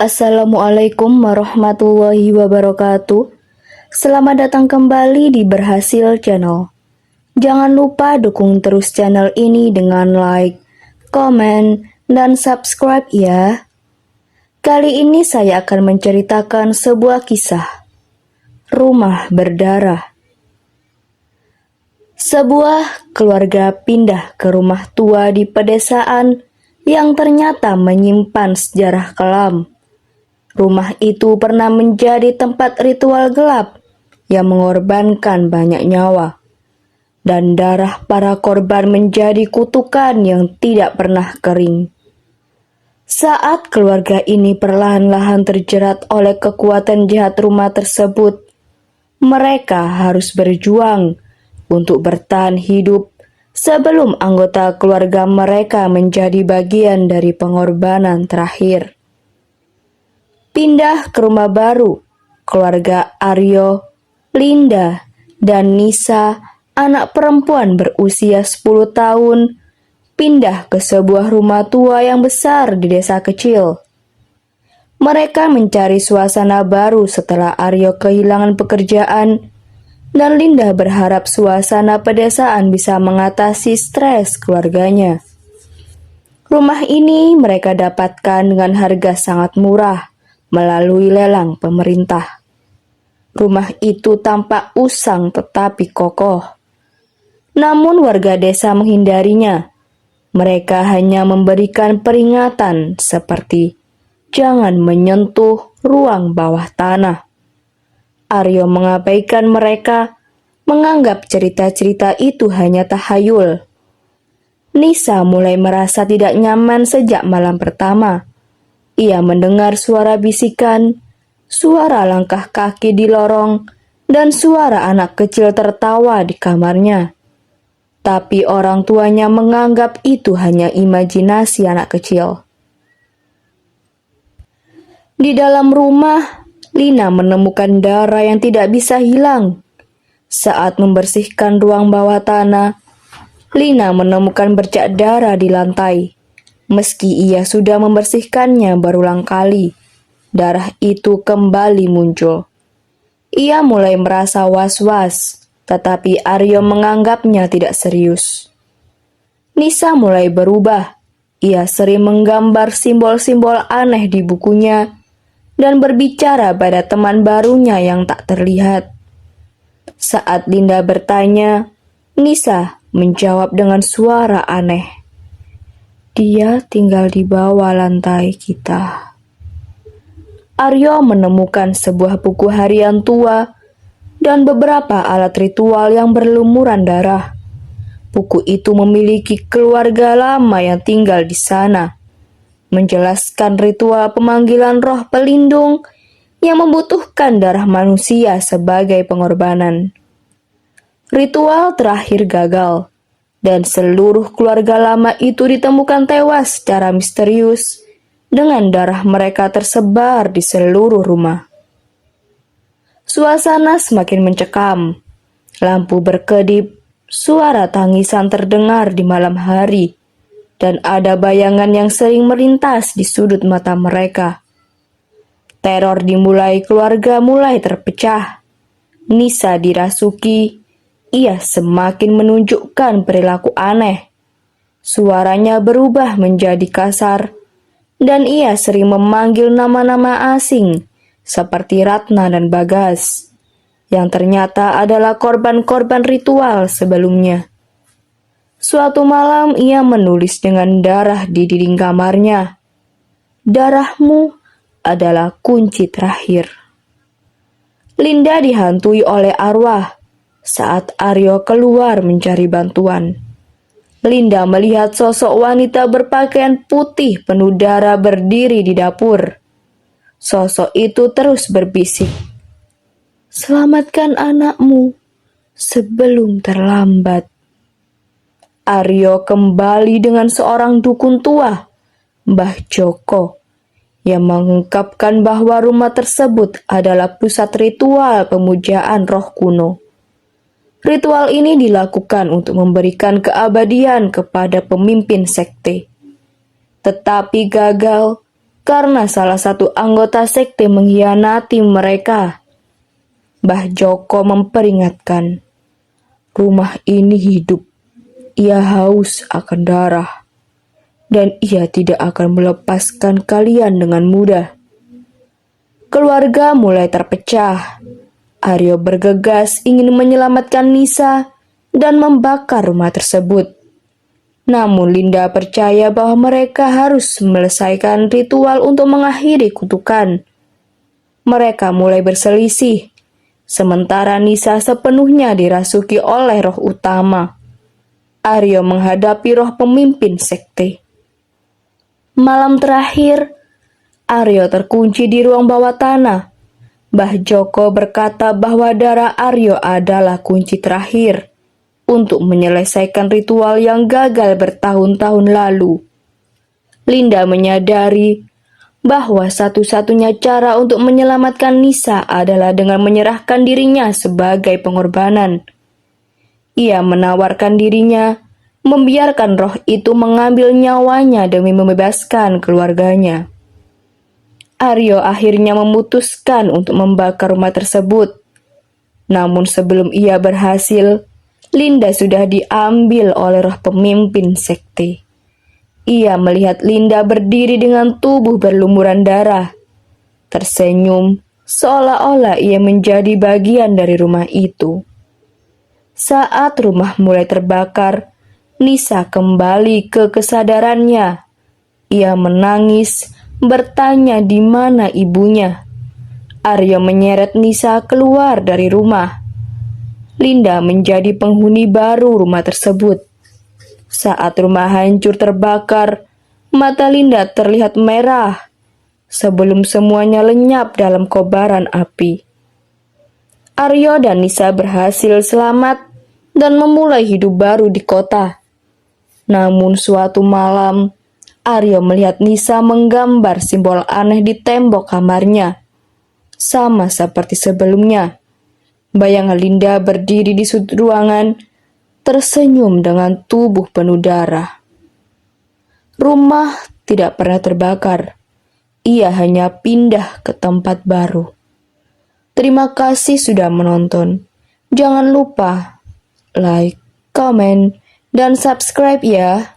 Assalamualaikum warahmatullahi wabarakatuh. Selamat datang kembali di Berhasil Channel. Jangan lupa dukung terus channel ini dengan like, komen, dan subscribe ya. Kali ini saya akan menceritakan sebuah kisah. Rumah berdarah. Sebuah keluarga pindah ke rumah tua di pedesaan yang ternyata menyimpan sejarah kelam. Rumah itu pernah menjadi tempat ritual gelap yang mengorbankan banyak nyawa. Dan darah para korban menjadi kutukan yang tidak pernah kering. Saat keluarga ini perlahan-lahan terjerat oleh kekuatan jahat rumah tersebut, mereka harus berjuang untuk bertahan hidup sebelum anggota keluarga mereka menjadi bagian dari pengorbanan terakhir. Pindah ke rumah baru, keluarga Aryo, Linda, dan Nisa, anak perempuan berusia 10 tahun, pindah ke sebuah rumah tua yang besar di desa kecil. Mereka mencari suasana baru setelah Aryo kehilangan pekerjaan, dan Linda berharap suasana pedesaan bisa mengatasi stres keluarganya. Rumah ini mereka dapatkan dengan harga sangat murah melalui lelang pemerintah. Rumah itu tampak usang tetapi kokoh. Namun warga desa menghindarinya. Mereka hanya memberikan peringatan seperti jangan menyentuh ruang bawah tanah. Aryo mengabaikan mereka, menganggap cerita-cerita itu hanya tahayul. Nisa mulai merasa tidak nyaman sejak malam pertama. Ia mendengar suara bisikan, suara langkah kaki di lorong, dan suara anak kecil tertawa di kamarnya. Tapi orang tuanya menganggap itu hanya imajinasi anak kecil. Di dalam rumah, Lina menemukan darah yang tidak bisa hilang. Saat membersihkan ruang bawah tanah, Lina menemukan bercak darah di lantai. Meski ia sudah membersihkannya berulang kali, darah itu kembali muncul. Ia mulai merasa was-was, tetapi Aryo menganggapnya tidak serius. Nisa mulai berubah. Ia sering menggambar simbol-simbol aneh di bukunya dan berbicara pada teman barunya yang tak terlihat. Saat Linda bertanya, Nisa menjawab dengan suara aneh. Dia tinggal di bawah lantai kita. Aryo menemukan sebuah buku harian tua dan beberapa alat ritual yang berlumuran darah. Buku itu memiliki keluarga lama yang tinggal di sana, menjelaskan ritual pemanggilan roh pelindung yang membutuhkan darah manusia sebagai pengorbanan. Ritual terakhir gagal, dan seluruh keluarga lama itu ditemukan tewas secara misterius dengan darah mereka tersebar di seluruh rumah. Suasana semakin mencekam, lampu berkedip, suara tangisan terdengar di malam hari, dan ada bayangan yang sering melintas di sudut mata mereka. Teror dimulai, keluarga mulai terpecah. Nisa dirasuki. Ia semakin menunjukkan perilaku aneh. Suaranya berubah menjadi kasar, dan ia sering memanggil nama-nama asing seperti Ratna dan Bagas, yang ternyata adalah korban-korban ritual sebelumnya. Suatu malam ia menulis dengan darah di dinding kamarnya. Darahmu adalah kunci terakhir. Linda dihantui oleh arwah saat Aryo keluar mencari bantuan. Linda melihat sosok wanita berpakaian putih penuh darah berdiri di dapur. Sosok itu terus berbisik, "Selamatkan anakmu sebelum terlambat." Aryo kembali dengan seorang dukun tua, Mbah Joko, yang mengungkapkan bahwa rumah tersebut adalah pusat ritual pemujaan roh kuno. Ritual ini dilakukan untuk memberikan keabadian kepada pemimpin sekte. Tetapi gagal karena salah satu anggota sekte mengkhianati mereka. Mbah Joko memperingatkan, rumah ini hidup, ia haus akan darah, dan ia tidak akan melepaskan kalian dengan mudah. Keluarga mulai terpecah. Aryo bergegas ingin menyelamatkan Nisa dan membakar rumah tersebut. Namun Linda percaya bahwa mereka harus menyelesaikan ritual untuk mengakhiri kutukan. Mereka mulai berselisih, sementara Nisa sepenuhnya dirasuki oleh roh utama. Aryo menghadapi roh pemimpin sekte. Malam terakhir, Aryo terkunci di ruang bawah tanah. Mbah Joko berkata bahwa darah Aryo adalah kunci terakhir untuk menyelesaikan ritual yang gagal bertahun-tahun lalu. Linda menyadari bahwa satu-satunya cara untuk menyelamatkan Nisa adalah dengan menyerahkan dirinya sebagai pengorbanan. Ia menawarkan dirinya, membiarkan roh itu mengambil nyawanya demi membebaskan keluarganya. Aryo akhirnya memutuskan untuk membakar rumah tersebut. Namun sebelum ia berhasil, Linda sudah diambil oleh roh pemimpin sekte. Ia melihat Linda berdiri dengan tubuh berlumuran darah. Tersenyum, seolah-olah ia menjadi bagian dari rumah itu. Saat rumah mulai terbakar, Nisa kembali ke kesadarannya. Ia menangis, bertanya di mana ibunya. Aryo menyeret Nisa keluar dari rumah. Linda menjadi penghuni baru rumah tersebut. Saat rumah hancur terbakar, mata Linda terlihat merah sebelum semuanya lenyap dalam kobaran api. Aryo dan Nisa berhasil selamat dan memulai hidup baru di kota. Namun suatu malam, Aryo melihat Nisa menggambar simbol aneh di tembok kamarnya. Sama seperti sebelumnya, bayangan Linda berdiri di sudut ruangan, tersenyum dengan tubuh penuh darah. Rumah tidak pernah terbakar. Ia hanya pindah ke tempat baru. Terima kasih sudah menonton. Jangan lupa like, comment, dan subscribe ya.